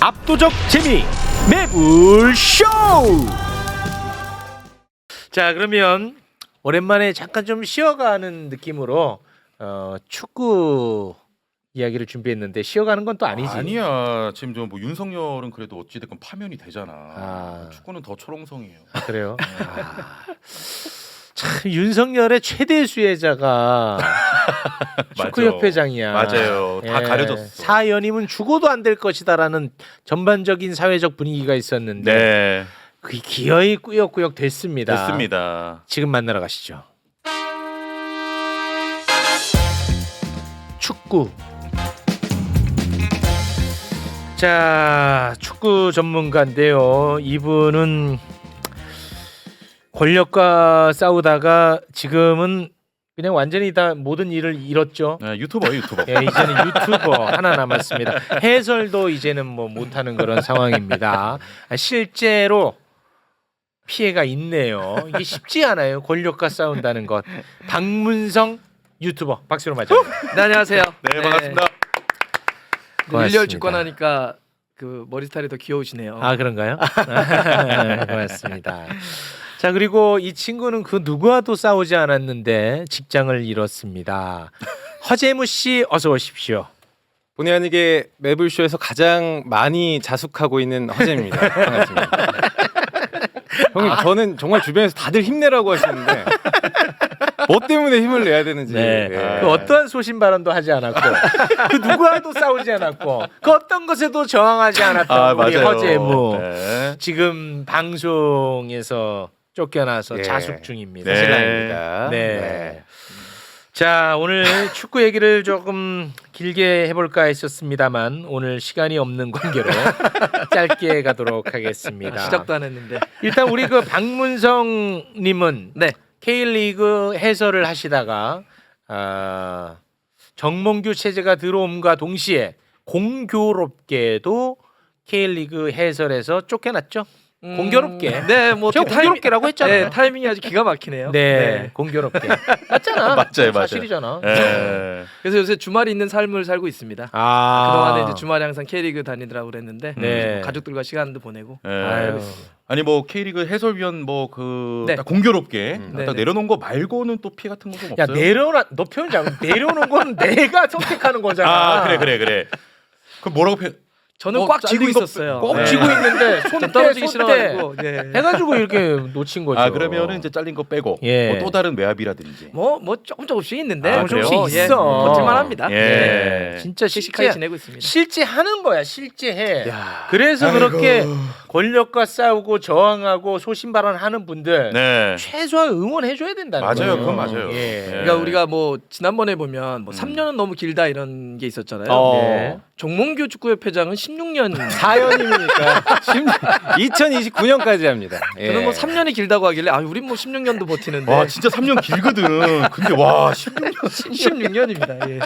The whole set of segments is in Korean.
압도적 재미 매불쇼. 자, 그러면 오랜만에 잠깐 좀 쉬어가는 느낌으로 축구 이야기를 준비했는데 쉬어가는 건 또 아니지. 아니야. 지금 저 뭐 윤석열은 그래도 어찌됐건 파면이 되잖아. 축구는 더 초롱성이에요. 그래요? 참 윤석열의 최대 수혜자가 축구협회장이야. 맞아요. 다 가려졌어. 사연임은 죽어도 안 될 것이다라는 전반적인 사회적 분위기가 있었는데 네. 그게 기어이 꾸역꾸역 됐습니다. 됐습니다. 지금 만나러 가시죠. 축구. 자, 축구 전문가인데요. 이분은 권력과 싸우다가 지금은 그냥 완전히 다 모든 일을 잃었죠. 네, 유튜버예요, 유튜버. 예, 이제는 유튜버 하나 남았습니다. 해설도 이제는 뭐 못하는 그런 상황입니다. 실제로 피해가 있네요. 이게 쉽지 않아요. 권력과 싸운다는 것. 박문성 유튜버 박수로 맞아요. 네, 안녕하세요. 네, 반갑습니다. 일렬 직관하니까 그 머리 스타일이 더 귀여우시네요. 아, 그런가요? 고맙습니다. 자, 그리고 이 친구는 그 누구와도 싸우지 않았는데 직장을 잃었습니다. 허재무 씨 어서 오십시오. 본의 아니게 매불쇼에서 가장 많이 자숙하고 있는 허재입니다. 반갑습니다. 형님, 저는 정말 주변에서 다들 힘내라고 하시는데 뭐 때문에 힘을 내야 되는지. 네. 그 어떠한 소신 발언도 하지 않았고 그 누구와도 싸우지 않았고 그 어떤 것에도 저항하지 않았던 우리 맞아요. 허재무. 네. 지금 방송에서 쫓겨나서 예. 자숙 중입니다. 네. 실례입니다. 네. 자, 오늘 축구 얘기를 조금 길게 해볼까 했었습니다만 오늘 시간이 없는 관계로 짧게 가도록 하겠습니다. 시작도 안 했는데. 일단 우리 그 박문성님은 네. K리그 해설을 하시다가 정몽규 체제가 들어옴과 동시에 공교롭게도 K리그 해설에서 쫓겨났죠. 공교롭게. 네, 뭐 저 공교롭게라고 했잖아요. 네, 타이밍이 아주 기가 막히네요. 네, 공교롭게. 맞잖아. 맞아요. 사실이잖아. 네. 그래서 요새 주말이 있는 삶을 살고 있습니다. 그동안에 이제 주말에 항상 K리그 다니더라고 그랬는데 네. 가족들과 시간도 보내고. 네. 아유. 아니 뭐 K리그 해설위원 뭐 그 네. 공교롭게 네, 딱 네. 내려놓은 거 말고는 또 피해 같은 거 좀 야, 없어요? 너 표현 잘 내려오는 건 내가 선택하는 거잖아. 아, 그래. 그럼 뭐라고 저는 꽉 쥐고 잘린 거 있었어요. 꼭 네. 쥐고 있는데 좀 손 떨어지기 손 싫어가지고. 네. 해가지고 이렇게 놓친 거죠. 아, 그러면은 이제 잘린 거 빼고 예. 뭐 또 다른 외압이라든지. 뭐 조금씩 있는데. 아, 조금씩 그래요? 있어. 버틸만합니다. 예. 네. 진짜 씩씩하게 실제 지내고 있습니다. 실제 하는 거야. 실제 해. 야. 그래서 그렇게 권력과 싸우고 저항하고 소신 발언하는 분들 네. 최소한 응원해줘야 된다는 맞아요. 거예요. 그건 맞아요. 예. 네. 그러니까 우리가 뭐 지난번에 보면 뭐 3년은 너무 길다 이런 게 있었잖아요. 네. 정몽규 축구협회장은 16년. 4연임이니까 2029년까지 합니다. 예. 저는 뭐 3년이 길다고 하길래 우린 뭐 16년도 버티는데. 와, 진짜 3년 길거든. 근데 와, 16년. 16년입니다. 예.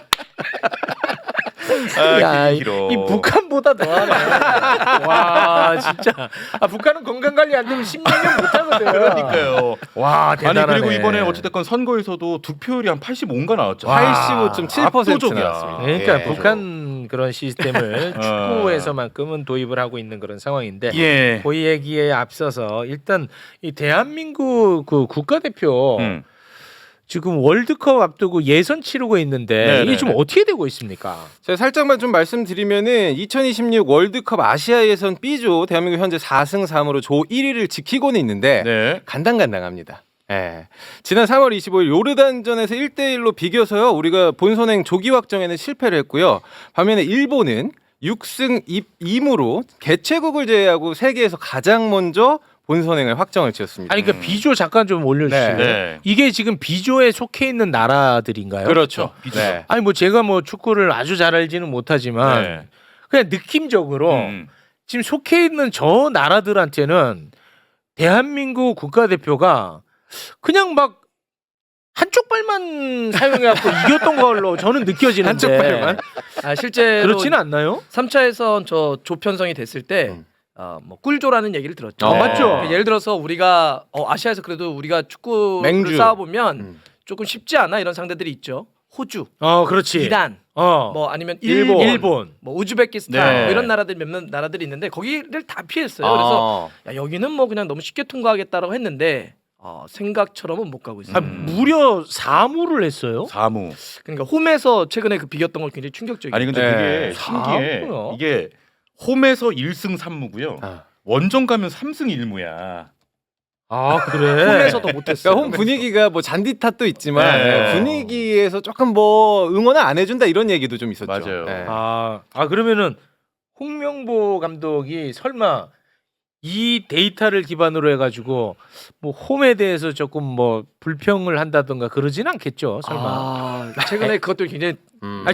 야, 이 길어. 북한보다 더하네. 와, 진짜. 북한은 건강 관리 안 되면 16년 못 하거든. 그러니까요. 와, 대단하네. 아니 그리고 이번에 어쨌든 선거에서도 득표율이 한 85인가 나왔죠. 85.7% 압도적이야. 나왔습니다. 그러니까 예. 북한 그런 시스템을 축구에서만큼은 도입을 하고 있는 그런 상황인데 예. 그 얘기에 앞서서 일단 이 대한민국 그 국가대표 지금 월드컵 앞두고 예선 치르고 있는데 네네. 이게 좀 어떻게 되고 있습니까? 제가 살짝만 좀 말씀드리면은 2026 월드컵 아시아 예선 B조 대한민국 현재 4승 3으로 조 1위를 지키고는 있는데 네. 간당간당합니다. 예. 지난 3월 25일 요르단전에서 1대1로 비겨서요. 우리가 본선행 조기 확정에는 실패를 했고요. 반면에 일본은 6승 2무로 개최국을 제외하고 세계에서 가장 먼저 본선행을 확정을 지었습니다. 아니 그러니까 비조 잠깐 좀 올려주시면 네. 이게 지금 비조에 속해 있는 나라들인가요? 그렇죠. 비죠. 네. 아니 뭐 제가 뭐 축구를 아주 잘 알지는 못하지만 네. 그냥 느낌적으로 지금 속해 있는 저 나라들한테는 대한민국 국가대표가 그냥 막 한쪽 발만 사용해갖고 이겼던 걸로 저는 느껴지는데 한쪽 발만? 실제로 그렇지는 않나요? 3차 예선 저 조편성이 됐을 때 뭐 꿀조라는 얘기를 들었죠. 맞죠. 그러니까 예를 들어서 우리가 아시아에서 그래도 우리가 축구를 맹주. 쌓아보면 조금 쉽지 않아 이런 상대들이 있죠. 호주, 그렇지. 이란, 어. 뭐 아니면 일본. 뭐 우즈베키스탄 네. 뭐 이런 나라들 몇몇 나라들이 있는데 거기를 다 피했어요. 그래서 야, 여기는 뭐 그냥 너무 쉽게 통과하겠다라고 했는데 생각처럼은 못 가고 있어요. 무려 사무를 했어요. 사무. 그러니까 홈에서 최근에 그 비겼던 건 굉장히 충격적이에요. 아니 근데 네. 그게 신기해. 사무요? 이게 홈에서 1승 3무고요. 아. 원정 가면 3승 1무야. 아 그래. 홈에서도 못했어요. 그러니까 홈 분위기가 뭐 잔디 탓도 있지만 네. 분위기에서 조금 뭐 응원을 안 해준다 이런 얘기도 좀 있었죠. 맞아요. 네. 그러면은 홍명보 감독이 설마 이 데이터를 기반으로 해가지고 뭐 홈에 대해서 조금 뭐 불평을 한다던가 그러진 않겠죠. 설마. 최근에 그것도 굉장히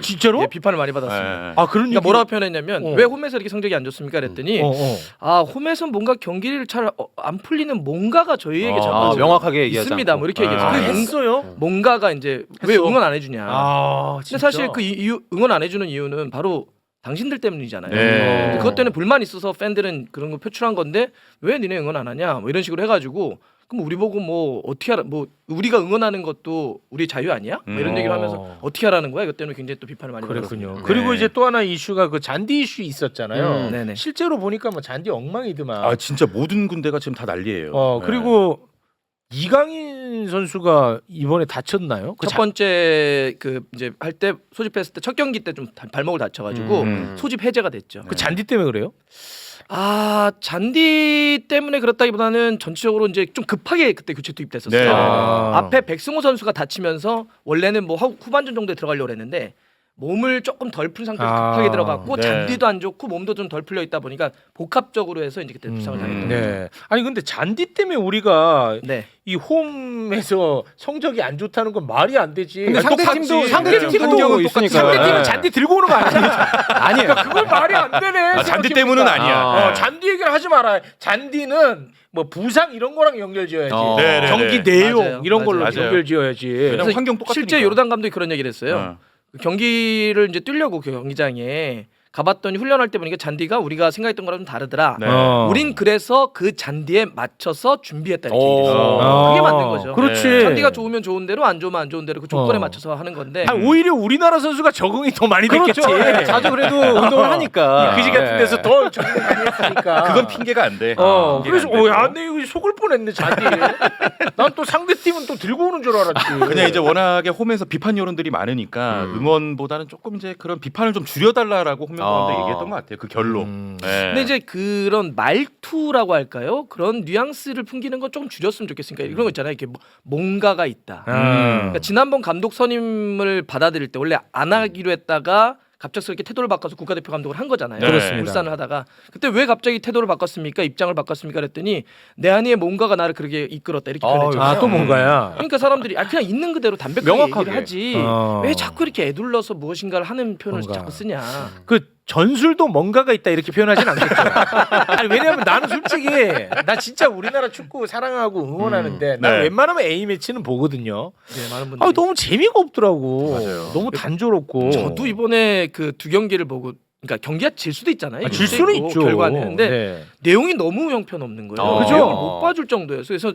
진짜로? 예, 비판을 많이 받았습니다. 네. 그런 그러니까 얘기를- 뭐라고 표현했냐면 어. 왜 홈에서 이렇게 성적이 안 좋습니까? 그랬더니 홈에서 뭔가 경기를 잘 안 풀리는 뭔가가 저희에게 자꾸 명확하게 얘기하지 있습니다. 않고. 뭐 이렇게 얘기했어요. 아, 그게 했어요? 뭔가가 이제 왜 했어? 응원 안 해주냐. 근데 진짜? 사실 그 이유 응원 안 해주는 이유는 바로 당신들 때문이잖아요. 네. 그것 때문에 불만 있어서 팬들은 그런 거 표출한 건데 왜 니네 응원 안 하냐 뭐 이런 식으로 해가지고 그럼 우리 보고 뭐 어떻게 하라 뭐 우리가 응원하는 것도 우리 자유 아니야? 뭐 이런 얘기를 하면서 어떻게 하라는 거야? 이것 때문에 굉장히 또 비판을 많이 그랬군요. 받았습니다. 그리고 네. 이제 또 하나 이슈가 그 잔디 이슈 있었잖아요. 네네. 실제로 보니까 뭐 잔디 엉망이더만. 아 진짜 모든 군대가 지금 다 난리예요. 네. 그리고 이강인 선수가 이번에 다쳤나요? 첫 번째 그 이제 할 때 소집했을 때 첫 경기 때 좀 발목을 다쳐가지고 소집 해제가 됐죠. 그 잔디 때문에 그래요? 잔디 때문에 그렇다기보다는 전체적으로 이제 좀 급하게 그때 교체 투입됐었어요. 네. 앞에 백승호 선수가 다치면서 원래는 뭐 후반전 정도에 들어가려고 했는데 몸을 조금 덜 풀 상태에서 급하게 들어갔고 네. 잔디도 안 좋고 몸도 좀 덜 풀려 있다 보니까 복합적으로 해서 이제 그때 부상을 당했던 거죠. 네. 아니 근데 잔디 때문에 우리가 네. 이 홈에서 성적이 안 좋다는 건 말이 안 되지. 근데 아니, 상대팀도 똑같지. 상대팀도 상대팀도 있으니까. 상대팀은 네. 잔디 들고 오는 거 아니야? 아니에요. 그건 말이 안 되네. 잔디 생각해보니까. 때문은 아니야. 잔디 얘기를 하지 마라. 잔디는 뭐 부상 이런 거랑 연결지어야지. 네네네. 경기 내용 맞아요. 이런 걸로 맞아요. 연결지어야지. 왜냐면 그래서 환경 똑같으니까. 실제 요르단 감독이 그런 얘기를 했어요. 어. 그 경기를 이제 뛰려고 그 경기장에 가봤더니 훈련할 때 보니까 잔디가 우리가 생각했던 거랑 좀 다르더라. 네. 우린 그래서 그 잔디에 맞춰서 준비했다 이렇게 오. 얘기했어요. 그게 맞는 거죠. 그렇지. 네. 잔디가 좋으면 좋은 대로 안 좋으면 안 좋은 대로 그 조건에 어. 맞춰서 하는 건데. 아니, 오히려 우리나라 선수가 적응이 더 많이 됐겠지. 그렇죠. 네. 자주 그래도 운동을 하니까. 그지 같은 데서 네. 더 적응 많이 했으니까. 그건 핑계가 안 돼. 그래서 핑계가 안 되고. 야, 내 이거 속을 뻔했네 잔디. 난 또 상대 팀은 또 들고 오는 줄 알았지. 그냥 이제 워낙에 홈에서 비판 여론들이 많으니까 응원보다는 조금 이제 그런 비판을 좀 줄여달라라고 홍명보 얘기했던 것 같아요. 그 결로. 네. 근데 이제 그런 말투라고 할까요? 그런 뉘앙스를 풍기는 건 좀 줄였으면 좋겠으니까 그런 거 있잖아요. 이렇게 뭔가가 있다. 그러니까 지난번 감독 선임을 받아들일 때 원래 안 하기로 했다가 갑작스럽게 태도를 바꿔서 국가대표 감독을 한 거잖아요. 네. 그렇습니다. 울산을 하다가 그때 왜 갑자기 태도를 바꿨습니까? 입장을 바꿨습니까? 그랬더니 내 안에 뭔가가 나를 그렇게 이끌었다 이렇게 표현했잖아요. 또 뭔가야. 그러니까 사람들이 그냥 있는 그대로 담백하게 명확하게. 얘기를 하지 왜 자꾸 이렇게 애둘러서 무엇인가를 하는 표현을 뭔가. 자꾸 쓰냐. 그 전술도 뭔가가 있다 이렇게 표현하진 않겠죠. 아니, 왜냐면 나는 솔직히 나 진짜 우리나라 축구 사랑하고 응원하는데 난 네. 웬만하면 A 매치는 보거든요. 네, 많은 분들이. 아 너무 재미가 없더라고. 맞아요. 너무 단조롭고. 저도 이번에 그 두 경기를 보고 그러니까 경기가 질 수도 있잖아요. 질 수는 있죠. 결과는. 근데 네. 내용이 너무 형편없는 거예요. 그죠? 내용을 못 봐줄 정도였어요. 그래서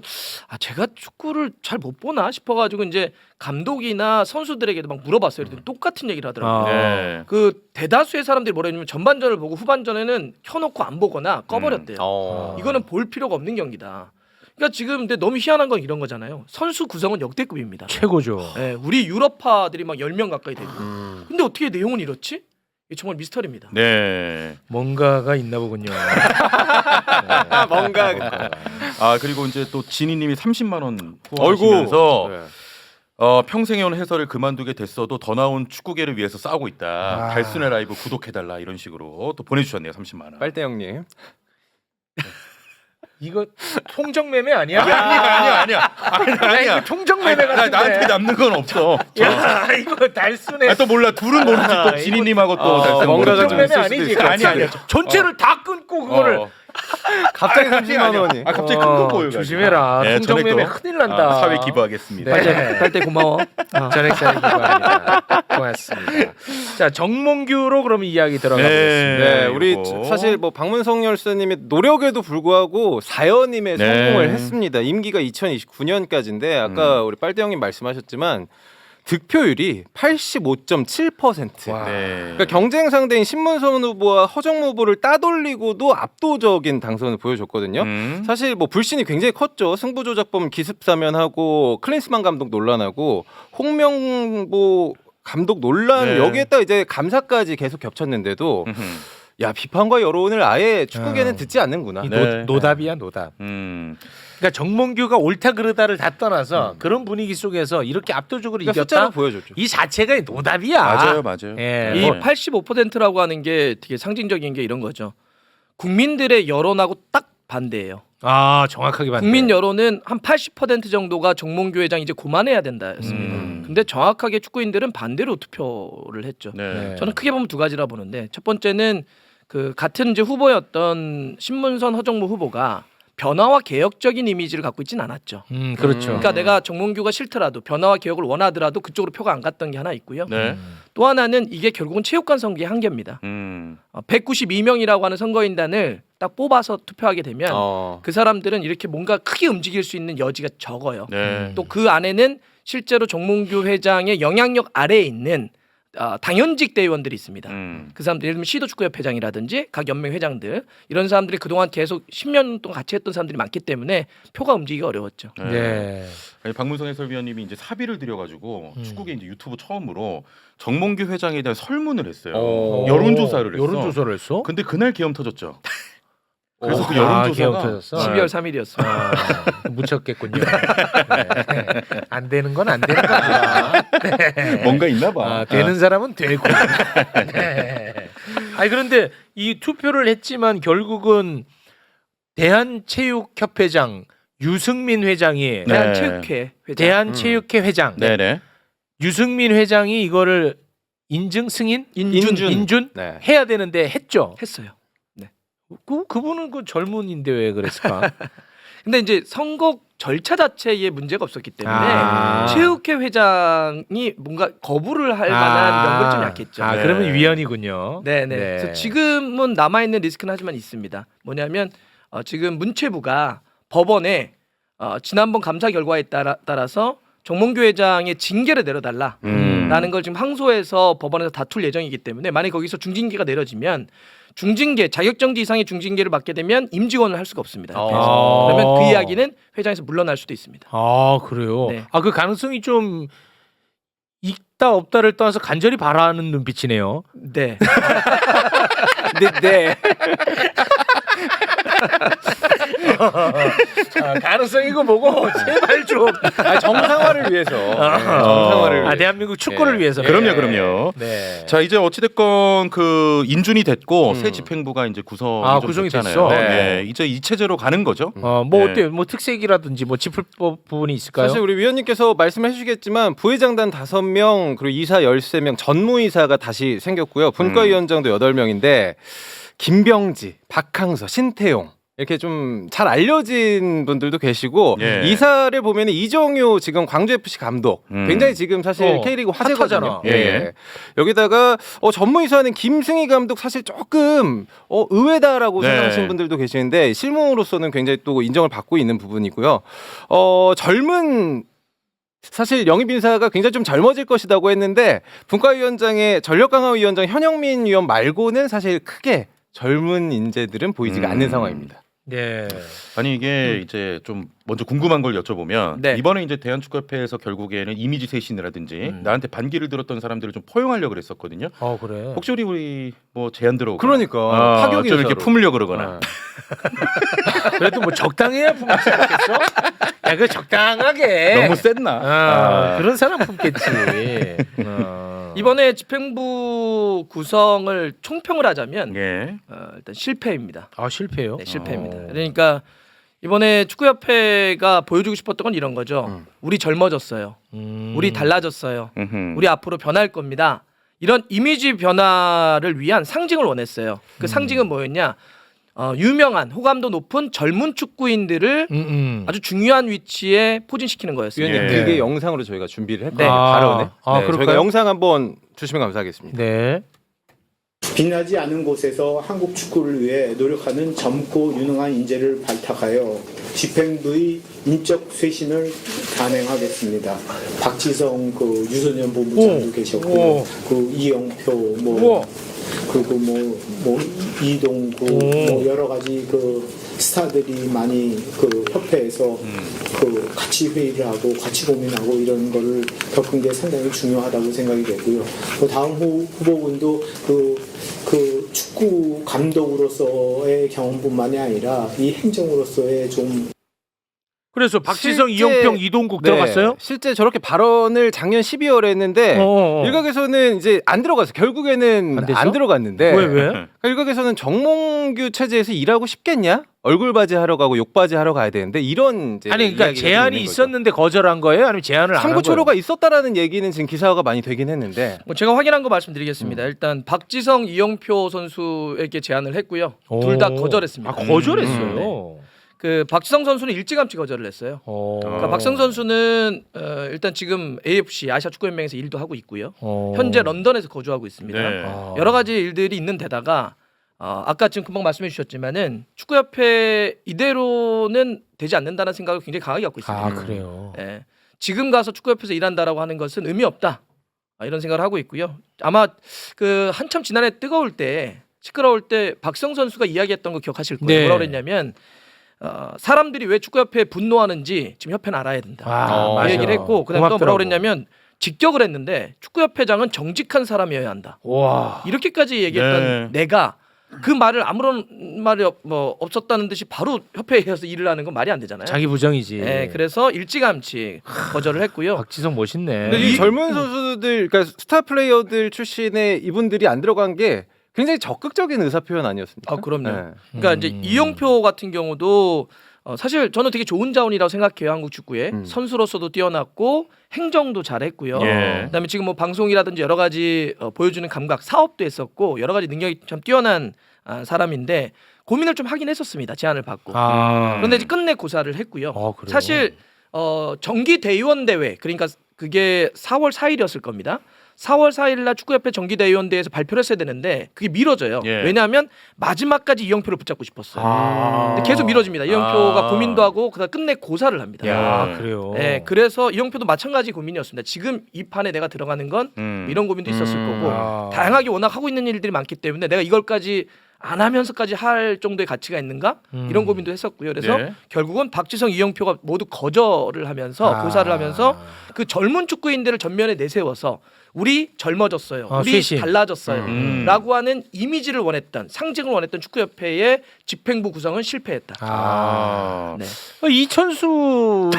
제가 축구를 잘 못 보나 싶어가지고 이제 감독이나 선수들에게도 막 물어봤어요. 그랬더니 똑같은 얘기를 하더라고요. 네. 그 대다수의 사람들이 뭐라 했냐면 전반전을 보고 후반전에는 켜놓고 안 보거나 꺼버렸대요. 이거는 볼 필요가 없는 경기다. 그러니까 지금 근데 너무 희한한 건 이런 거잖아요. 선수 구성은 역대급입니다. 최고죠. 네, 우리 유럽파들이 막 10명 가까이 되고. 근데 어떻게 내용은 이렇지? 이게 정말 미스터리입니다. 네. 뭔가가 있나 보군요. 뭔가. 아 그리고 이제 또 진희님이 30만 원 어이구. 후원하시면서 네. 평생 해온 해설을 그만두게 됐어도 더 나은 축구계를 위해서 싸우고 있다. 아. 달순의 라이브 구독해달라 이런 식으로 또 보내주셨네요. 30만 원. 빨대 형님. 이거 통정매매 아니야? 아니야. 이거 통정매매 같은데. 나한테 남는 건 없어. 야 이거 달순에. 또 몰라 둘은 모르지 또 진희님하고 또 달순 뭔가가 모르지. 좀 통정매매 있을 아니지. 수도 있을 것 아니야. 같은데. 전체를 다 끊고 그거를. 갑자기 30만 원이. 갑자기 큰거 보여요. 조심해라. 통정매매 큰일 난다. 사회 기부하겠습니다. 네. 빨대 고마워. 전액사의 기부합니다. 고맙습니다. 자 정몽규로 그럼 이야기 들어가보겠습니다. 네, 우리 요거. 사실 뭐 박문성 열사님의 노력에도 불구하고 4연임에 네. 성공을 했습니다. 임기가 2029년까지인데 아까 우리 빨대 형님 말씀하셨지만 득표율이 85.7%. 와. 네. 그러니까 경쟁 상대인 신문선 후보와 허정무 후보를 따돌리고도 압도적인 당선을 보여줬거든요. 사실 뭐 불신이 굉장히 컸죠. 승부조작범 기습사면하고 클린스만 감독 논란하고 홍명보 감독 논란 네. 여기에다 이제 감사까지 계속 겹쳤는데도 야 비판과 여론을 아예 축구계는 듣지 않는구나. 이 네. 노답이야 노답. 그러니까 정몽규가 옳다 그르다를 다 떠나서 그런 분위기 속에서 이렇게 압도적으로 그러니까 이겼다. 숫자로 보여줬죠. 이 자체가 노답이야. 맞아요. 예. 이 네. 85%라고 하는 게 되게 상징적인 게 이런 거죠. 국민들의 여론하고 딱 반대예요. 아 정확하게 봤네. 국민 여론은 한 80% 정도가 정몽규 회장 이제 그만해야 된다였습니다. 근데 정확하게 축구인들은 반대로 투표를 했죠. 네. 저는 크게 보면 두 가지라 보는데 첫 번째는 그 같은 이제 후보였던 신문선 허정무 후보가 변화와 개혁적인 이미지를 갖고 있지는 않았죠. 그렇죠. 그러니까 내가 정몽규가 싫더라도 변화와 개혁을 원하더라도 그쪽으로 표가 안 갔던 게 하나 있고요. 네. 또 하나는 이게 결국은 체육관 선거의 한계입니다. 192명이라고 하는 선거인단을 딱 뽑아서 투표하게 되면 그 사람들은 이렇게 뭔가 크게 움직일 수 있는 여지가 적어요. 네. 또 그 안에는 실제로 정몽규 회장의 영향력 아래에 있는 당연직 대의원들이 있습니다. 그 사람들 예를 들면 시도축구협회장이라든지 각 연맹 회장들 이런 사람들이 그동안 계속 10년 동안 같이 했던 사람들이 많기 때문에 표가 움직이기가 어려웠죠. 네. 아니, 박문성 해설위원님이 이제 사비를 들여가지고 축구계 이제 유튜브 처음으로 정몽규 회장에 대한 설문을 했어요. 여론조사를 했어. 여론조사를 했어? 근데 그날 계엄 터졌죠. 그래서 그 계엄 여론조사가 터졌어? 12월 3일이었어요. 묻혔겠군요. 네. 안 되는 건 안 되는 거야. 네. 뭔가 있나 봐. 아, 되는 사람은 되고. 네. 아니 그런데 이 투표를 했지만 결국은 대한체육협회장 유승민 회장이 네. 대한체육회 회장. 대한체육회 회장 네네. 유승민 회장이 이거를 인증 승인 인준 네. 해야 되는데 했죠. 했어요. 그분은 그 젊은인데 왜 그랬을까? 근데 이제 선거 절차 자체에 문제가 없었기 때문에 아. 체육회 회장이 뭔가 거부를 할 만한 명분이 좀 약했죠. 아 네. 그러면 위헌이군요. 네네. 그래서 지금은 남아 있는 리스크는 하지만 있습니다. 뭐냐면 지금 문체부가 법원에 지난번 감사 결과에 따라서 정몽규 회장의 징계를 내려달라라는 걸 지금 항소해서 법원에서 다툴 예정이기 때문에 만약 거기서 중징계가 내려지면 중징계 자격정지 이상의 중징계를 받게 되면 임직원을 할 수가 없습니다. 그러면 그 이야기는 회장에서 물러날 수도 있습니다. 아 그래요. 네. 아 그 가능성이 좀 있다 없다를 떠나서 간절히 바라는 눈빛이네요. 네. 네. 가능성이고 뭐고 제발 좀. 정상화를 위해서. 정상화를 위해서. 대한민국 축구를 네. 위해서. 그럼요. 네. 자 이제 어찌됐건 그 인준이 됐고 새 집행부가 이제 구성이 좀 구성이 됐잖아요. 됐어? 네. 이제 이 체제로 가는 거죠. 뭐 네. 어때요? 뭐 특색이라든지 뭐 짚을 부분이 있을까요? 사실 우리 위원님께서 말씀해 주시겠지만 부회장단 5명 그리고 이사 13명 전무이사가 다시 생겼고요. 분과위원장도 8명인데 김병지, 박항서, 신태용 이렇게 좀 잘 알려진 분들도 계시고 예. 이사를 보면 이정효 지금 광주 FC 감독 굉장히 지금 사실 K리그 화제거든요. 핫하잖아. 예. 여기다가 전무이사는 김승희 감독 사실 조금 의외다라고 네. 생각하시는 분들도 계시는데 실무로서는 굉장히 또 인정을 받고 있는 부분이고요. 젊은 사실 영입 인사가 굉장히 좀 젊어질 것이라고 했는데 분과위원장의 전력강화위원장 현영민 위원 말고는 사실 크게 젊은 인재들은 보이지가 않는 상황입니다. 네. 아니 이게 이제 좀 먼저 궁금한 걸 여쭤보면 네. 이번에 이제 대한축구협회에서 결국에는 이미지 쇄신이라든지 나한테 반기를 들었던 사람들을 좀 포용하려고 그랬었거든요. 그래. 혹시 우리 뭐 제안 들어오고 그러니까 파격 좀 이렇게 인사로. 품으려 그러거나 그래도 뭐 적당해야 품지 않겠어? 야, 그 적당하게. 너무 셌나? 그런 사람 품겠지. 이번에 집행부 구성을 총평을 하자면 예. 일단 실패입니다. 실패요? 네, 실패입니다. 그러니까 이번에 축구협회가 보여주고 싶었던 건 이런 거죠. 우리 젊어졌어요. 우리 달라졌어요. 우리 앞으로 변할 겁니다. 이런 이미지 변화를 위한 상징을 원했어요. 그 상징은 뭐였냐? 유명한 호감도 높은 젊은 축구인들을 아주 중요한 위치에 포진시키는 거였어요. 위원님 예. 그게 영상으로 저희가 준비를 네. 했거든요. 발언에. 그럴까요? 저희가 영상 한번 주시면 감사하겠습니다. 네. 빛나지 않은 곳에서 한국 축구를 위해 노력하는 젊고 유능한 인재를 발탁하여 집행부의 인적 쇄신을 단행하겠습니다. 박지성 그 유소년 본부장도 계셨고요. 오. 그 이영표 뭐 우와. 그리고 뭐 이동구 뭐 여러 가지 그 스타들이 많이 그 협회에서 그 같이 회의를 하고 같이 고민하고 이런 거를 겪은 게 상당히 중요하다고 생각이 되고요. 그 다음 후보군도 그 축구 감독으로서의 경험뿐만이 아니라 이 행정으로서의 좀 그래서 박지성, 실제- 이용평, 이동국 네, 들어갔어요? 실제 저렇게 발언을 작년 12월에 했는데 어어. 일각에서는 이제 안 들어갔어요. 결국에는 안 됐어? 안 들어갔는데 왜? 그러니까 일각에서는 정몽규 체제에서 일하고 싶겠냐? 얼굴바지 하러 가고 욕바지 하러 가야 되는데 이런 이제 아니 그러니까 이야기가 제안이 있는 거죠. 있었는데 거절한 거예요? 아니면 제안을 안 한 상부 거예요? 초로가 있었다라는 얘기는 지금 기사화가 많이 되긴 했는데 뭐 제가 확인한 거 말씀드리겠습니다. 일단 박지성, 이영표 선수에게 제안을 했고요. 둘 다 오. 거절했습니다. 아 거절했어요. 그 박지성 선수는 일찌감치 거절을 했어요. 그러니까 박지성 선수는 일단 지금 AFC 아시아 축구 연맹에서 일도 하고 있고요. 현재 런던에서 거주하고 있습니다. 네. 여러 가지 일들이 있는 데다가 아까 지금 금방 말씀해 주셨지만은 축구협회 이대로는 되지 않는다는 생각을 굉장히 강하게 갖고 있습니다. 아 그래요. 예. 지금 가서 축구협회에서 일한다라고 하는 것은 의미 없다. 이런 생각을 하고 있고요. 아마 그 한참 지난해 뜨거울 때 시끄러울 때 박성 선수가 이야기했던 거 기억하실 거예요. 네. 뭐라고 그랬냐면 사람들이 왜 축구협회에 분노하는지 지금 협회는 알아야 된다. 아, 이 맞아. 얘기를 했고 그다음에 또 고맙더라고. 뭐라고 그랬냐면 직격을 했는데 축구협회장은 정직한 사람이어야 한다. 와. 이렇게까지 얘기했던 네. 내가 그 말을 아무런 말이 없었다는 듯이 바로 협회에서 일을 하는 건 말이 안 되잖아요. 자기 부정이지. 네, 그래서 일찌감치 거절을 했고요. 박지성 멋있네. 근데 이 젊은 선수들 그러니까 스타 플레이어들 출신의 이분들이 안 들어간 게 굉장히 적극적인 의사 표현 아니었습니까? 그럼요. 네. 그러니까 이제 이영표 같은 경우도 사실 저는 되게 좋은 자원이라고 생각해요. 한국 축구에 선수로서도 뛰어났고 행정도 잘했고요. 예. 그다음에 지금 뭐 방송이라든지 여러 가지 보여주는 감각, 사업도 했었고 여러 가지 능력이 참 뛰어난 사람인데 고민을 좀 하긴 했었습니다. 제안을 받고. 그런데 이제 끝내 고사를 했고요. 그래요? 사실 정기 대의원 대회 그러니까 그게 4월 4일이었을 겁니다. 4월 4일 날 축구협회 정기대의원대회에서 발표를 했어야 되는데 그게 미뤄져요. 예. 왜냐하면 마지막까지 이영표를 붙잡고 싶었어요. 아. 근데 계속 미뤄집니다. 이영표가 고민도 하고 그다음 끝내 고사를 합니다. 야 예. 그래요. 네, 그래서 이영표도 마찬가지 고민이었습니다. 지금 이 판에 내가 들어가는 건 이런 고민도 있었을 거고 아. 다양하게 워낙 하고 있는 일들이 많기 때문에 내가 이걸까지 안 하면서까지 할 정도의 가치가 있는가 이런 고민도 했었고요. 그래서 네. 결국은 박지성, 이영표가 모두 거절을 하면서 고사를 하면서 그 젊은 축구인들을 전면에 내세워서 우리 젊어졌어요. 우리 쇄신. 달라졌어요. 라고 하는 이미지를 원했던 상징을 원했던 축구협회의 집행부 구성은 실패했다. 아. 네. 이천수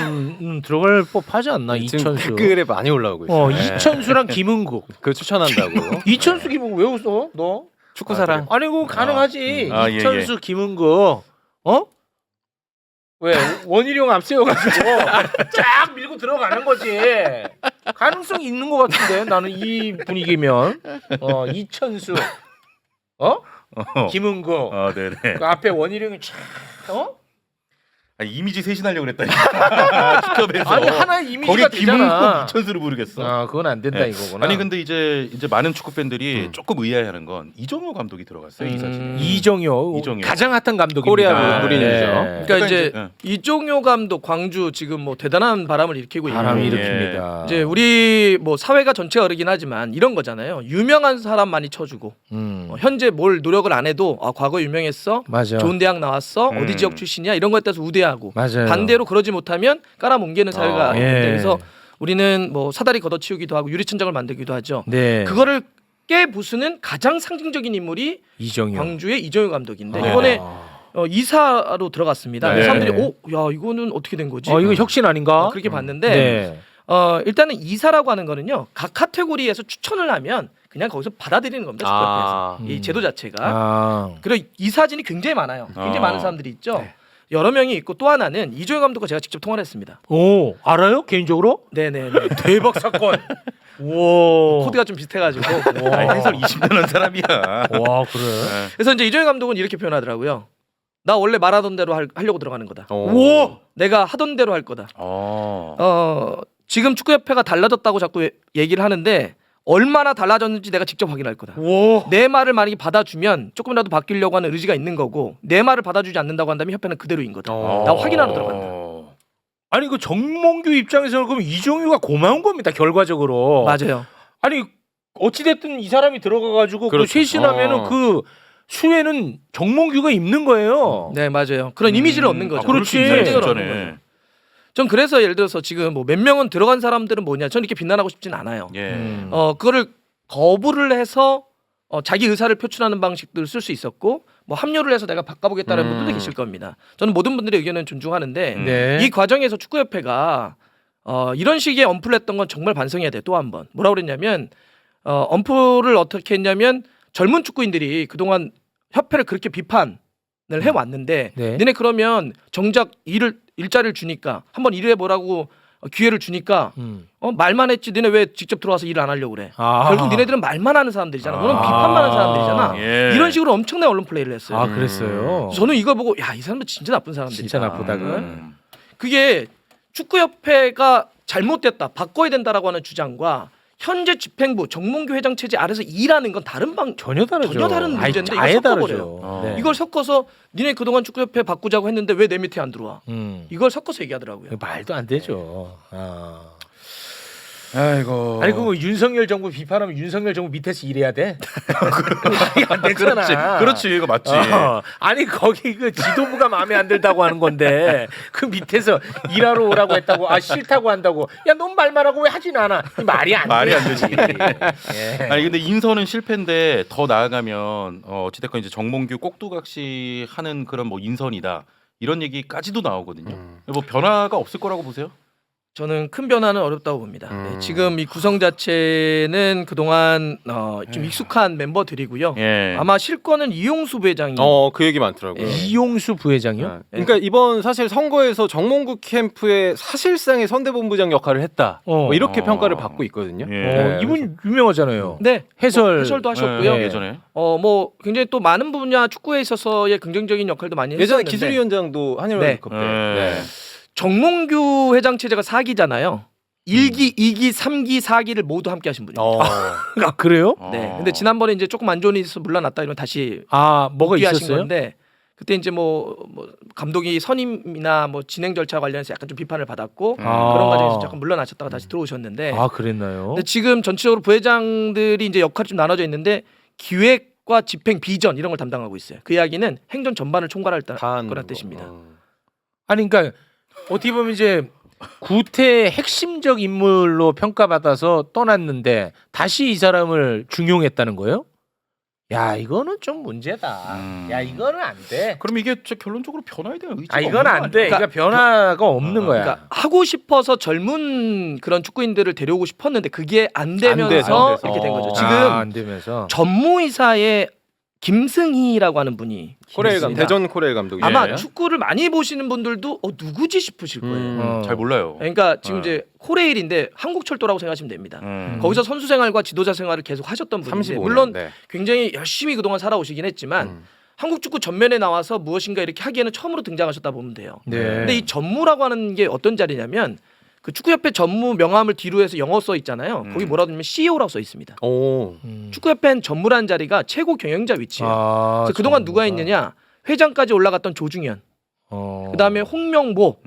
들어갈 법하지 않나? 지금 이천수. 댓글에 많이 올라오고 있어요. 이천수랑 김은국. 그걸 추천한다고. 이천수 김은국 왜 웃어? 너? 축구 사랑. 아니 그거 가능하지. 아, 예, 이천수 김은국. 왜 원희룡 앞세워가지고 쫙 밀고 들어가는 거지. 가능성이 있는 것 같은데 나는 이 분위기면 이천수, 김은국 네네. 그 앞에 원희룡이 쫙 아니, 이미지 쇄신하려고 그랬다니까. 축협에서. 아니 하나의 이미지가 거기 김은국 되잖아. 이천수를 부르겠어. 그건 안 된다 네. 이거구나. 아니 근데 이제 많은 축구 팬들이 조금 의아해하는 건 이정효 감독이 들어갔어요 이 사진. 이정효 가장 핫한 감독입니다. 코리아 무리뉴죠. 네. 그러니까 이제 이제, 이종효 감독 광주 지금 뭐 대단한 바람을 일으키고 바람이 있고 일으킵니다. 이제 우리 뭐 사회가 전체가 그러긴 하지만 이런 거잖아요. 유명한 사람 많이 쳐주고 현재 뭘 노력을 안 해도 과거 유명했어, 맞아. 좋은 대학 나왔어, 어디 지역 출신이야 이런 거에 따라서 우대하고 맞아요. 반대로 그러지 못하면 깔아뭉개는 사회가 예. 있는데 그래서 우리는 뭐 사다리 걷어치우기도 하고 유리천장을 만들기도 하죠. 네. 그거를 깨부수는 가장 상징적인 인물이 이정효. 광주의 이종효 감독인데 아. 이번에 이사로 들어갔습니다. 네. 사람들이 야 이거는 어떻게 된 거지? 이거 혁신 아닌가? 그렇게 봤는데 네. 일단은 이사라고 하는 거는요 각 카테고리에서 추천을 하면 그냥 거기서 받아들이는 겁니다. 축구협회에서 이 제도 자체가. 그리고 이사진이 굉장히 많아요. 굉장히 많은 사람들이 있죠. 여러 명이 있고 또 하나는 이종효 감독과 제가 직접 통화를 했습니다. 오 알아요 개인적으로? 네네네. 대박 사건. 와. 코드가 좀 비슷해가지고. 아니, 해설 20년 한 사람이야. 와 그래. 그래서 이제 이종효 감독은 이렇게 표현하더라고요. 나 원래 말하던 대로 하려고 들어가는 거다. 와. 내가 하던 대로 할 거다. 지금 축구협회가 달라졌다고 자꾸 얘기를 하는데 얼마나 달라졌는지 내가 직접 확인할 거다. 와. 내 말을 만약에 받아주면 조금이라도 바뀌려고 하는 의지가 있는 거고 내 말을 받아주지 않는다고 한다면 협회는 그대로인 거다. 나 확인하러 들어간다. 아니 그 정몽규 입장에서는 그럼 이종유가 고마운 겁니다. 결과적으로. 맞아요. 아니 어찌됐든 이 사람이 들어가가지고 그 그렇죠. 쇄신하면은 그 수혜는 정몽규가 입는 거예요. 네, 맞아요. 그런 이미지를 얻는 거죠. 그렇지. 인생을 얻는 진짜네. 거죠. 전 그래서 예를 들어서 지금 뭐 몇 명은 들어간 사람들은 뭐냐, 전 이렇게 비난하고 싶진 않아요. 예. 그거를 거부를 해서 자기 의사를 표출하는 방식들을 쓸 수 있었고, 뭐 합류를 해서 내가 바꿔보겠다는 분들도 계실 겁니다. 저는 모든 분들의 의견은 존중하는데 네. 이 과정에서 축구협회가 이런 식의 언플을 했던 건 정말 반성해야 돼. 또 한 번 뭐라고 그랬냐면 언플을 어떻게 했냐면 젊은 축구인들이 그동안 협회를 그렇게 비판을 해왔는데 네. 너네 그러면 정작 일자리를 주니까 한번 일해보라고 기회를 주니까 말만 했지 너네 왜 직접 들어와서 일을 안 하려고 그래. 아. 결국 니네들은 말만 하는 사람들이잖아. 너는 비판만 하는 사람들이잖아. 예. 이런 식으로 엄청난 언론 플레이를 했어요. 아 그랬어요. 저는 이거 보고 야, 이 사람들 진짜 나쁜 사람들이다. 진짜 나쁘다 그. 그게 축구협회가 잘못됐다, 바꿔야 된다라고 하는 주장과 현재 집행부 정몽규 회장 체제 아래서 일하는 건 다른 전혀 다르죠. 전혀 다른 문제인데 이걸 아예 섞어버려요. 다르죠. 네. 이걸 섞어서 니네 그동안 축구협회 바꾸자고 했는데 왜 내 밑에 안 들어와? 이걸 섞어서 얘기하더라고요. 말도 안 되죠. 아이고. 아니 그뭐 윤석열 정부 비판하면 윤석열 정부 밑에서 일해야 돼? 말이 안 되잖아. 그렇지, 이거 맞지. 아니 거기 그 지도부가 마음에 안 들다고 하는 건데 그 밑에서 일하러 오라고 했다고 싫다고 한다고 야 넌 말만 하고 왜 하진 않아? 이 말이 안 말이 안 되지. 예. 아니 근데 인선은 실패인데 더 나아가면 어찌됐건 이제 정몽규 꼭두각시 하는 그런 뭐 인선이다 이런 얘기까지도 나오거든요. 뭐 변화가 없을 거라고 보세요? 저는 큰 변화는 어렵다고 봅니다. 네, 지금 이 구성 자체는 그동안 좀 익숙한 멤버들이고요. 예. 아마 실권은 이용수 부회장이 그 얘기 많더라고요. 예. 이용수 부회장이요? 그러니까 이번 사실 선거에서 정몽구 캠프의 사실상의 선대본부장 역할을 했다. 뭐 이렇게 평가를 받고 있거든요. 예. 이분 유명하잖아요. 네, 해설도 하셨고요. 예, 예전에. 뭐 굉장히 또 많은 분야 축구에 있어서의 긍정적인 역할도 많이 예전에 했었는데 기술위원장도 한일 네. 월드컵 때. 네. 정몽규 회장 체제가 4기잖아요. 1기, 2기, 3기, 4기를 모두 함께 하신 분이에요. 아 그래요? 네. 근데 지난번에 이제 조금 안 좋은 일이 있어서 물러났다 이러면 다시 뭐가 복귀하신 있었어요? 건데 그때 이제 뭐 감독이 선임이나 뭐 진행 절차 관련해서 약간 좀 비판을 받았고 그런 과정에서 잠깐 물러나셨다가 다시 들어오셨는데 그랬나요? 근데 지금 전체적으로 부회장들이 이제 역할이 좀 나눠져 있는데 기획과 집행, 비전 이런 걸 담당하고 있어요. 그 이야기는 행정 전반을 총괄할 거란 뜻입니다. 아니 그러니까 어떻게 보면 이제 구태의 핵심적 인물로 평가받아서 떠났는데 다시 이 사람을 중용했다는 거예요? 야 이거는 좀 문제다. 야 이거는 안 돼. 그럼 이게 진짜 결론적으로 변화에 대한 의지가 이건 없는 안 거 돼. 아니야? 그러니까 변화가 없는 거야. 그러니까 하고 싶어서 젊은 그런 축구인들을 데려오고 싶었는데 그게 안 되면서 안 돼서. 이렇게 된 거죠. 지금 안 되면서 전무이사의 김승희라고 하는 분이 코레일 있습니다. 대전 코레일 감독이. 아마 예. 축구를 많이 보시는 분들도 누구지 싶으실 거예요. 잘 몰라요. 그러니까 지금 어. 이제 코레일인데 한국철도라고 생각하시면 됩니다. 거기서 선수 생활과 지도자 생활을 계속 하셨던 분인데 35년. 물론 네. 굉장히 열심히 그동안 살아오시긴 했지만 한국 축구 전면에 나와서 무엇인가 이렇게 하기에는 처음으로 등장하셨다 보면 돼요. 네. 근데 이 전무라고 하는 게 어떤 자리냐면 그 축구협회 전무 명함을 뒤로 해서 영어 써 있잖아요. 거기 뭐라고 하냐면 CEO라고 써 있습니다. 오. 축구협회는 전무라는 자리가 최고 경영자 위치예요. 그래서 그동안 누가 있느냐? 회장까지 올라갔던 조중현, 그다음에 홍명보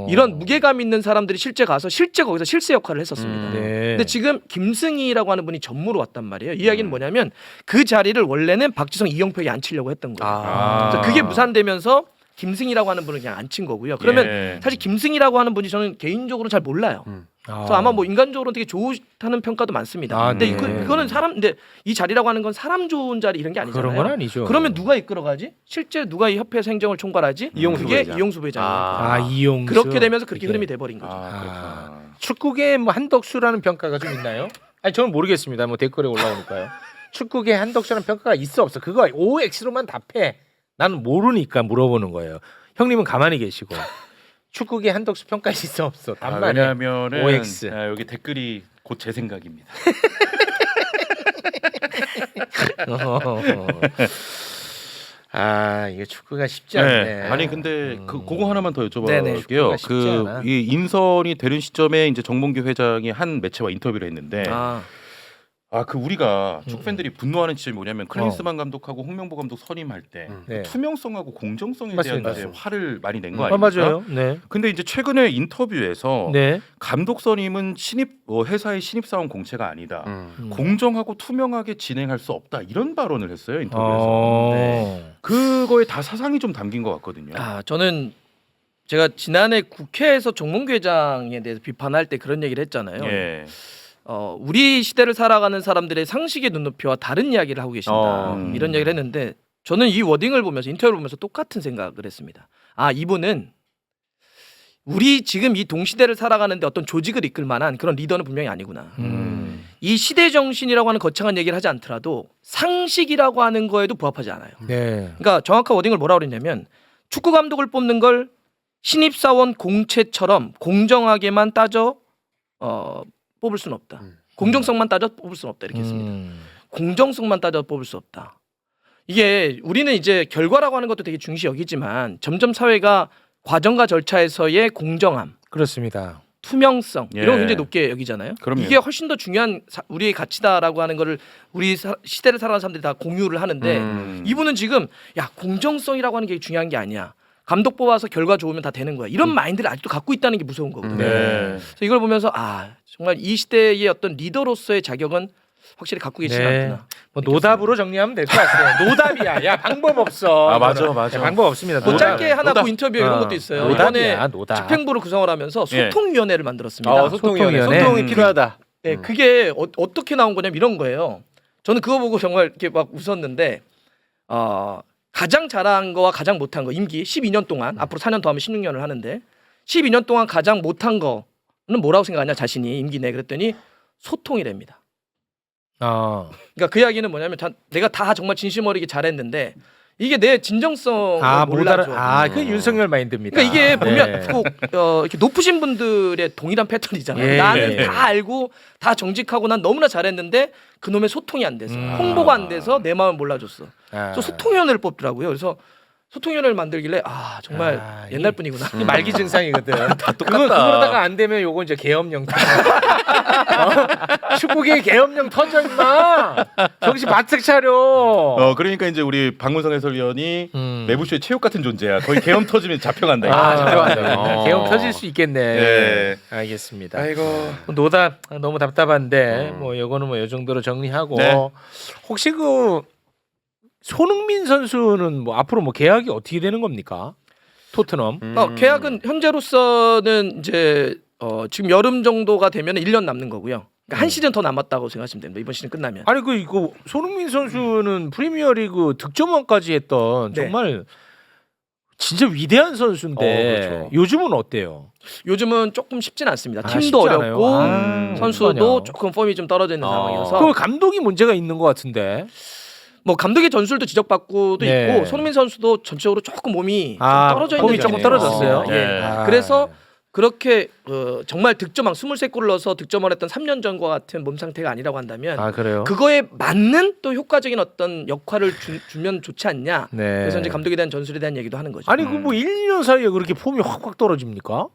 이런 무게감 있는 사람들이 실제 가서 실제 거기서 실세 역할을 했었습니다. 네. 근데 지금 김승희라고 하는 분이 전무로 왔단 말이에요. 이 이야기는 뭐냐면 그 자리를 원래는 박지성, 이영표에게 앉히려고 했던 거예요. 그래서 그게 무산되면서 김승희라고 하는 분을 그냥 앉힌 거고요. 그러면 예. 사실 김승희라고 하는 분이 저는 개인적으로 잘 몰라요. 그래서 아마 뭐 인간적으로 되게 좋다는 평가도 많습니다. 근데 네. 이거는 근데 이 자리라고 하는 건 사람 좋은 자리 이런 게 아니잖아요. 그런 건 아니죠. 그러면 누가 이끌어가지? 실제 누가 이 협회에서 행정을 총괄하지? 이용수 그게 부회장. 이용수 부회장이에요. 이용수 그렇게 되면서 그렇게 그게. 흐름이 돼버린 거죠. 그렇구나. 축구계 뭐 한덕수라는 평가가 좀 있나요? 아니 저는 모르겠습니다. 뭐 댓글에 올라오니까요. 축구계 한덕수라는 평가가 있어 없어? 그거 OX로만 답해. 나는 모르니까 물어보는 거예요. 형님은 가만히 계시고 축구계 한덕수 평가 있어 없어? 답만 해. 왜냐하면은 OX. 여기 댓글이 곧 제 생각입니다. 이게 축구가 쉽지 않네. 네. 아니 근데 그거 하나만 더 네네. 여쭤볼게요. 쉽지 않아. 이 인선이 되는 시점에 이제 정몽규 회장이 한 매체와 인터뷰를 했는데 그 우리가 축구 팬들이 분노하는 지점이 뭐냐면 클린스만 감독하고 홍명보 감독 선임할 때 네. 투명성하고 공정성에 맞습니다. 대한 이제 화를 많이 낸 거 아닙니까? 맞아요. 네. 근데 이제 최근에 인터뷰에서 네. 감독 선임은 회사의 신입 사원 공채가 아니다. 공정하고 투명하게 진행할 수 없다 이런 발언을 했어요 인터뷰에서. 네. 그거에 다 사상이 좀 담긴 것 같거든요. 저는 제가 지난해 국회에서 정몽규 회장에 대해서 비판할 때 그런 얘기를 했잖아요. 예. 우리 시대를 살아가는 사람들의 상식의 눈높이와 다른 이야기를 하고 계신다. 이런 얘기를 했는데 저는 이 워딩을 보면서 인터뷰를 보면서 똑같은 생각을 했습니다. 이분은 우리 지금 이 동시대를 살아가는데 어떤 조직을 이끌 만한 그런 리더는 분명히 아니구나. 이 시대 정신이라고 하는 거창한 얘기를 하지 않더라도 상식이라고 하는 거에도 부합하지 않아요. 네. 그러니까 정확한 워딩을 뭐라고 그랬냐면 축구 감독을 뽑는 걸 신입사원 공채처럼 공정하게만 따져 뽑을 수는 없다. 공정성만 따져 뽑을 수는 없다. 이렇게 했습니다. 공정성만 따져 뽑을 수 없다. 이게 우리는 이제 결과라고 하는 것도 되게 중시 여기지만 점점 사회가 과정과 절차에서의 공정함, 그렇습니다. 투명성 예. 이런 거 굉장히 높게 여기잖아요. 그럼요. 이게 훨씬 더 중요한 우리의 가치다라고 하는 거를 우리 시대를 살아가는 사람들이 다 공유를 하는데 이분은 지금 공정성이라고 하는 게 중요한 게 아니야. 감독 뽑아서 결과 좋으면 다 되는 거야. 이런 마인드를 아직도 갖고 있다는 게 무서운 거거든요. 네. 그래서 이걸 보면서 정말 이 시대의 어떤 리더로서의 자격은 확실히 갖고 계시지 않구나. 뭐 노답으로 정리하면 될 것 같아요. 노답이야. 야 방법 없어. 맞아. 야, 방법 없습니다. 뭐 노답. 짧게 하나 그 인터뷰 이런 것도 있어요. 노답이야, 이번에 노답. 집행부를 구성을 하면서 소통위원회를 만들었습니다. 소통위원회. 소통이 필요하다. 네, 그게 어떻게 나온 거냐면 이런 거예요. 저는 그거 보고 정말 이렇게 막 웃었는데 가장 잘한 거와 가장 못한 거 임기 12년 동안 앞으로 4년 더 하면 16년을 하는데 12년 동안 가장 못한 거는 뭐라고 생각하냐 자신이 임기 내 그랬더니 소통이랍니다. 그러니까 그 이야기는 뭐냐면 내가 다 정말 진심 어리게 잘했는데 이게 내 진정성을 몰라줘. 그 윤석열 마인드입니다. 그러니까 이게 보면 네. 꼭 이렇게 높으신 분들의 동일한 패턴이잖아요. 예. 나는 다 알고 다 정직하고 난 너무나 잘했는데 그놈의 소통이 안 돼서 홍보가 안 돼서 내 마음을 몰라줬어. 그래서 소통위원회를 뽑더라고요. 그래서 소통위원회를 만들길래 정말 옛날 분이구나. 이 말기 증상이거든. 다 똑같다. 그러다가 안 되면 요거 이제 계엄령 축구계 계엄령 터져 임마. 정신 바짝 차려. 그러니까 이제 우리 박문성 해설위원이 매부쇼의 체육 같은 존재야. 거의 계엄 터지면 잡혀간다. 잡혀간다. 계엄 터질 수 있겠네. 네. 알겠습니다. 아이고. 노답 너무 답답한데 뭐 요거는 뭐 요 정도로 정리하고 네. 혹시 그 손흥민 선수는 뭐 앞으로 뭐 계약이 어떻게 되는 겁니까? 토트넘. 계약은 현재로서는 이제 지금 여름 정도가 되면 1년 남는 거고요. 그러니까 한 시즌 더 남았다고 생각하시면 됩니다. 이번 시즌 끝나면. 아니 이거 손흥민 선수는 프리미어리그 득점왕까지 했던 네. 정말 진짜 위대한 선수인데 그렇죠. 요즘은 어때요? 요즘은 조금 쉽진 않습니다. 팀도 쉽지 어렵고 않아요. 선수도 어떡하냐. 조금 폼이 좀 떨어져 있는 상황이어서 그 감독이 문제가 있는 것 같은데. 뭐 감독의 전술도 지적받고도 네. 있고 손흥민 선수도 전체적으로 조금 몸이 좀 떨어져 있는 폼이 조금 편이에요. 떨어졌어요. 예. 그래서 그렇게 정말 득점왕 23골을 넣어서 득점을 했던 3년 전과 같은 몸 상태가 아니라고 한다면 그래요. 그거에 맞는 또 효과적인 어떤 역할을 주면 좋지 않냐. 네. 그래서 이제 감독에 대한 전술에 대한 얘기도 하는 거죠. 아니 그 뭐 1, 2년 사이에 그렇게 폼이 확 떨어집니까?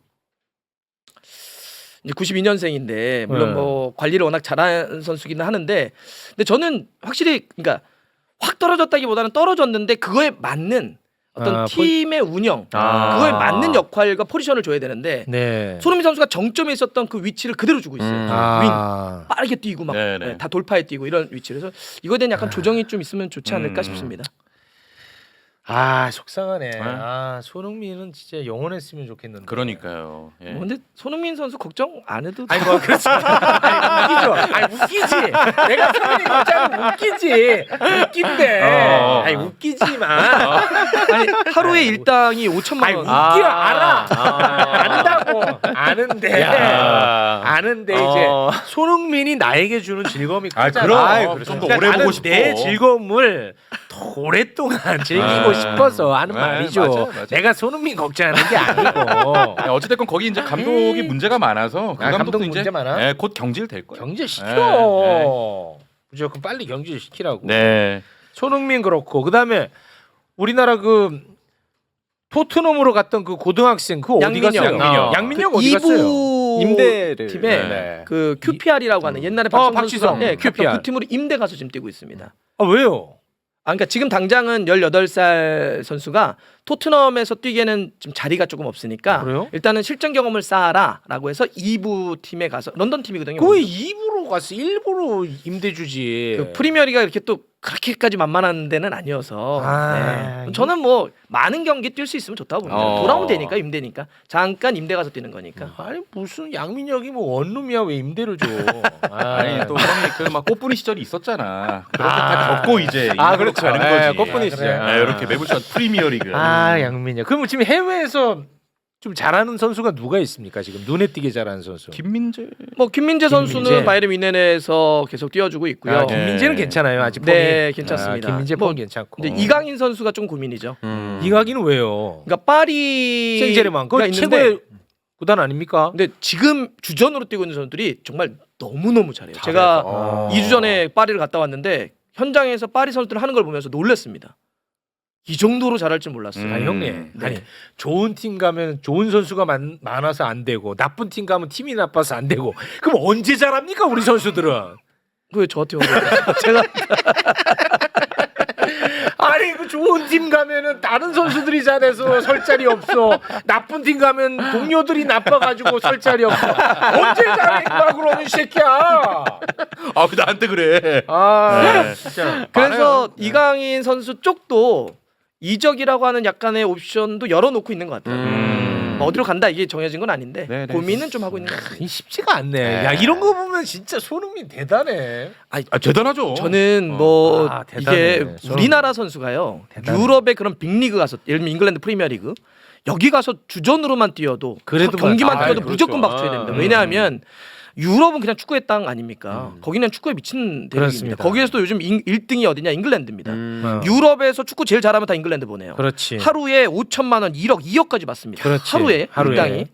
이제 92년생인데 물론 네. 뭐 관리를 워낙 잘하는 선수기는 하는데 근데 저는 확실히 그러니까 확 떨어졌다기보다는 떨어졌는데 그거에 맞는 어떤 팀의 운영 그거에 맞는 역할과 포지션을 줘야 되는데 네. 손흥민 선수가 정점에 있었던 그 위치를 그대로 주고 있어요. 윙 빠르게 뛰고 막 네네. 다 돌파해 뛰고 이런 위치를 그래서 이거에 대한 약간 조정이 좀 있으면 좋지 않을까 싶습니다. 속상하네. 손흥민은 진짜 영원했으면 좋겠는데. 그러니까요. 예. 근데 손흥민 선수 걱정 안 해도 아니 뭐 그렇지. 아니 웃기지. 내가 손흥민 걱정하면 웃기지. 웃긴데. 아니 웃기지만. 아니 하루에 일당이 5천만 아니 원. 웃겨 알아. 안다고. 아는데. 아는데 이제 손흥민이 나에게 주는 즐거움이 크잖아. 그럼 좀 더 오래 보고 싶어. 내 즐거움을 더 오랫동안 즐기고 싶어서 하는 네, 말이죠. 맞아. 내가 손흥민 걱정하는 게 아니고. 어쨌든 거기 이제 감독이 문제가 많아서 그 감독도 감독 이제 문제 많아? 곧 경질될 거예요. 경제시켜. 무조건 빨리 경제시키라고. 네. 손흥민 그렇고 그다음에 우리나라 그 토트넘으로 갔던 그 고등학생 그 어디 양민영. 갔어요? 양민영 어디 갔어요? 임대를 팀에 네. 그 QPR이라고 하는 옛날에 박지성 박지성. 선수가 QPR. 그 팀으로 임대 가서 지금 뛰고 있습니다. 아 왜요? 그러니까 지금 당장은 18살 선수가 토트넘에서 뛰기에는 좀 자리가 조금 없으니까 그래요? 일단은 실전 경험을 쌓아라라고 해서 2부 팀에 가서 런던 팀이거든요. 거의 2부로 갔어. 1부로 임대 주지. 그 프리미어리가 이렇게 또 그렇게까지 만만한 데는 아니어서 아, 네. 저는 뭐 많은 경기 뛸 수 있으면 좋다고 봅니다. 어. 돌아오면 되니까 임대니까 잠깐 임대 가서 뛰는 거니까. 아니 무슨 양민혁이 뭐 원룸이야 왜 임대를 줘? 아니 또 형이 그막 꽃분이 시절이 있었잖아. 그런 거다 겪고 이제 아 이쪽으로 그렇죠. 가는 예, 거지. 꽃분이 아, 시절. 그래요? 네, 이렇게 매부쇼 프리미어리그. 아 양민혁. 그럼 지금 해외에서 좀 잘하는 선수가 누가 있습니까? 지금 눈에 띄게 잘하는 선수. 김민재. 뭐 김민재 선수는 김민재. 바이에른 뮌헨에서 계속 뛰어주고 있고요. 아, 김민재는 괜찮아요. 아직 네, 폼이. 괜찮습니다. 아, 김민재 뭐, 폼 괜찮고. 근데 이강인 선수가 좀 고민이죠. 이강인은 왜요? 그러니까 파리 생제르맹 그 있는데 최고의 구단 아닙니까? 근데 지금 주전으로 뛰고 있는 선수들이 정말 너무 잘해요. 제가 2주 전에 파리를 갔다 왔는데 현장에서 파리 선수들 하는 걸 보면서 놀랐습니다. 이 정도로 잘할 줄 몰랐어요. 아니 형님, 네. 아니 좋은 팀 가면 좋은 선수가 많아서 안 되고 나쁜 팀 가면 팀이 나빠서 안 되고 그럼 언제 잘합니까 우리 선수들은? 왜 저한테 어려워요? 제가 아니 그 좋은 팀 가면은 다른 선수들이 잘해서 설 자리 없어. 나쁜 팀 가면 동료들이 나빠가지고 설 자리 없어. 언제 잘해 임마 그러면 이 새끼야. 아, 왜 나한테 그래? 아 진짜. 그래서 이강인 선수 쪽도 이적이라고 하는 약간의 옵션도 열어놓고 있는 것 같아요. 뭐 어디로 간다 이게 정해진 건 아닌데 네네. 고민은 좀 하고 있는 것 같아요. 이 쉽지가 않네. 야 이런 거 보면 진짜 손흥민 대단해. 아, 대단하죠. 저는 뭐 아, 대단해. 이게 저는 우리나라 선수가요 대단해. 유럽의 그런 빅리그 가서 예를 들면 잉글랜드 프리미어리그 여기 가서 주전으로만 뛰어도 그래도 경기만 막- 뛰어도 그렇죠. 무조건 박수 쳐야 됩니다. 왜냐하면 유럽은 그냥 축구의 땅 아닙니까? 거기는 축구에 미친 대륙입니다. 그렇습니다. 거기에서도 요즘 1등이 어디냐 잉글랜드입니다. 어. 유럽에서 축구 제일 잘하면 다 잉글랜드 보내요. 그렇지. 하루에 5천만 원, 1억, 2억까지 받습니다. 그렇지. 하루에 하루에. 일당이.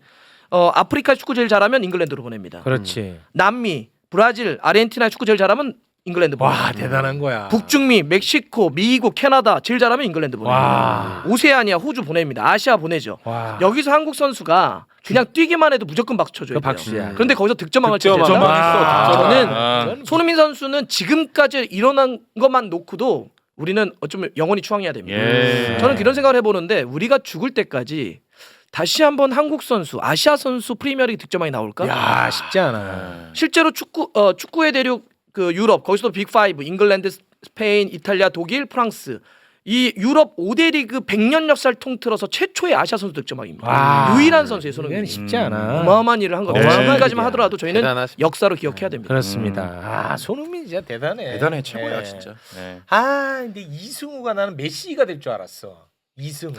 아프리카 축구 제일 잘하면 잉글랜드로 보냅니다. 그렇지. 남미, 브라질, 아르헨티나 축구 제일 잘하면 잉글랜드 보냅니다. 와 대단한 거야. 북중미, 멕시코, 미국, 캐나다 제일 잘하면 잉글랜드 보냅니다. 와. 오세아니아, 호주 보냅니다. 아시아 보내죠. 와. 여기서 한국 선수가 그냥 뛰기만 해도 무조건 박수 쳐줘야 그 돼요. 박수야. 그런데 거기서 득점왕을 득점왕. 차지해서 와. 저는 아. 손흥민 선수는 지금까지 일어난 것만 놓고도 우리는 어쩌면 영원히 추앙해야 됩니다. 예. 저는 그런 생각을 해보는데 우리가 죽을 때까지 다시 한번 한국 선수, 아시아 선수 프리미어리그 득점왕이 나올까? 야 쉽지 않아. 실제로 축구의 대륙 그 유럽 거기서도 빅5 잉글랜드, 스페인, 이탈리아, 독일, 프랑스 이 유럽 5대 리그 100년 역사를 통틀어서 최초의 아시아 선수 득점왕입니다. 와. 유일한 선수예요, 손흥민. 이건 쉽지 않아. 어마어마한 일을 한 겁니다. 네. 지금까지만 하더라도 저희는 대단하십니다. 역사로 기억해야 됩니다. 그렇습니다. 아 손흥민 진짜 대단해. 대단해 최고야 네. 진짜. 네. 아 근데 이승우가 나는 메시가 될 줄 알았어. 이승우.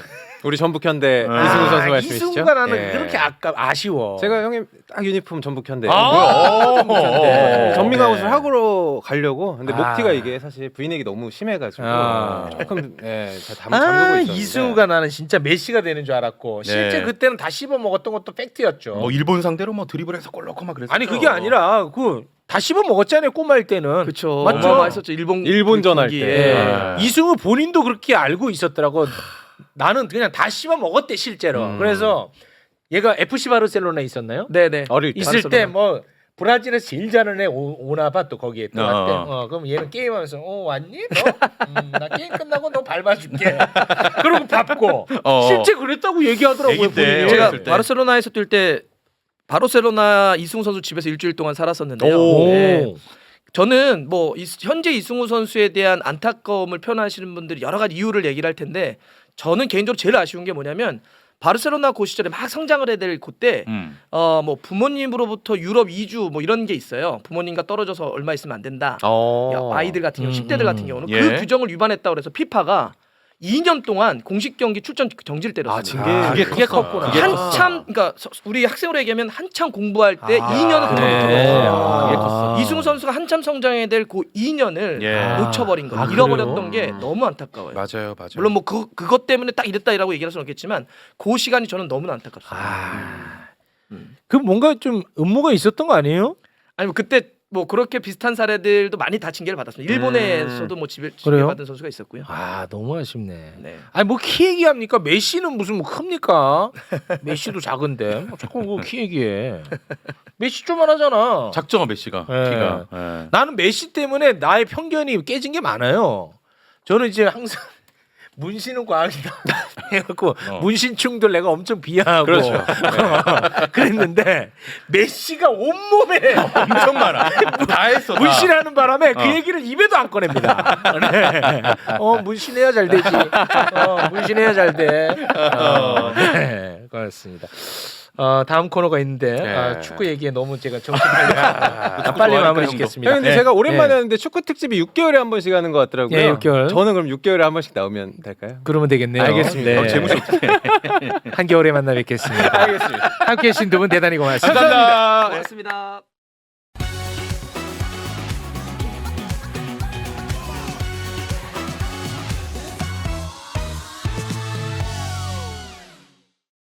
우리 전북현대 아, 이승우 선수 말씀이시죠? 이승우가 나는 예. 그렇게 아쉬워. 제가 형님 딱 유니폼 전북현대. 아, 네. 전미가 네. 옷을 하고 가려고. 근데 아. 목티가 이게 사실 브이넥이 너무 심해가지고 아. 조금 잘 잠그고 아 있었는데. 이승우가 나는 진짜 메시가 되는 줄 알았고 실제 네. 그때는 다 씹어 먹었던 것도 팩트였죠. 뭐 일본 상대로 뭐 드리블해서 골 넣고 막 그랬어. 아니 그게 아니라 그 다 씹어 먹었잖아요 꼬마일 때는. 그렇죠. 맞죠? 어마어마했었죠. 일본전 할 경기에. 때. 아. 이승우 본인도 그렇게 알고 있었더라고. 나는 그냥 다 씹어 먹었대 실제로. 그래서 얘가 FC 바르셀로나에 있었나요? 네네. 어릴 때. 있을 때 뭐 브라질에서 제일 잘하는 애 오나 봐 또 거기에 또 왔대. 어. 그럼 얘는 게임하면서 왔니? 너? 나 게임 끝나고 너 밟아줄게. 그러고 밟고 실제 그랬다고 얘기하더라고요. 애기 때, 본인이. 제가 어렸을 때. 바르셀로나에서 뛸 때 바르셀로나 이승우 선수 집에서 일주일 동안 살았었는데요. 오. 네. 저는 뭐 현재 이승우 선수에 대한 안타까움을 표현하시는 분들이 여러 가지 이유를 얘기를 할 텐데 저는 개인적으로 제일 아쉬운 게 뭐냐면 바르셀로나 그 시절에 막 성장을 해야 될 그때 뭐 부모님으로부터 유럽 이주 뭐 이런 게 있어요. 부모님과 떨어져서 얼마 있으면 안 된다. 아이들 같은 경우 10대들 같은 경우는 예. 그 규정을 위반했다 그래서 피파가 2년 동안 공식 경기 출전 정지를 때렸습니다. 그게 컸구나. 한참 그러니까 우리 학생으로 얘기하면 한참 공부할 때 2년을 그때 그래. 못하고 그게 컸어. 이승우 선수가 한참 성장해야 될 그 2년을 예. 놓쳐버린 거예요. 아, 잃어버렸던 게 그래요? 너무 안타까워요. 맞아요, 맞아요. 물론 뭐 그것 때문에 딱 이랬다라고 얘기할 수는 없겠지만 그 시간이 저는 너무나 안타깝습니다. 그 뭔가 좀 음모가 있었던 거 아니에요? 아니 뭐 그때 뭐 그렇게 비슷한 사례들도 많이 다 징계를 받았습니다. 일본에서도 뭐 징계 그래요? 받은 선수가 있었고요. 아 너무 아쉽네. 네. 아니 뭐 키 얘기합니까? 메시는 무슨 뭐 큽니까? 메시도 작은데 뭐 자꾸 그 키 얘기해. 메시 조만하잖아. 작정한 메시가 예. 키가. 예. 나는 메시 때문에 나의 편견이 깨진 게 많아요. 저는 이제 항상 문신은 과학이다 해갖고 문신충들 내가 엄청 비하하고 그렇죠. 그랬는데 메시가 온몸에 엄청 많아. 다 했어. 다. 문신하는 바람에 그 얘기를 입에도 안 꺼냅니다. 네. 문신해야 잘 되지. 문신해야 잘 돼. 네, 그렇습니다. 다음 코너가 있는데 네. 축구 얘기에 너무 제가 정신 빨리 마무리 짓겠습니다. 형, 근데 네. 제가 오랜만에 네. 하는데 축구 특집이 6개월에 한 번씩 하는 것 같더라고요. 예, 6개월. 저는 그럼 6개월에 한 번씩 나오면 될까요? 그러면 되겠네요. 알겠습니다. 네. 재무시 어떻게? 한겨울에 만나 뵙겠습니다. 알겠습니다. 함께해 주신 두 분 대단히 고맙습니다. 감사합니다. 고맙습니다.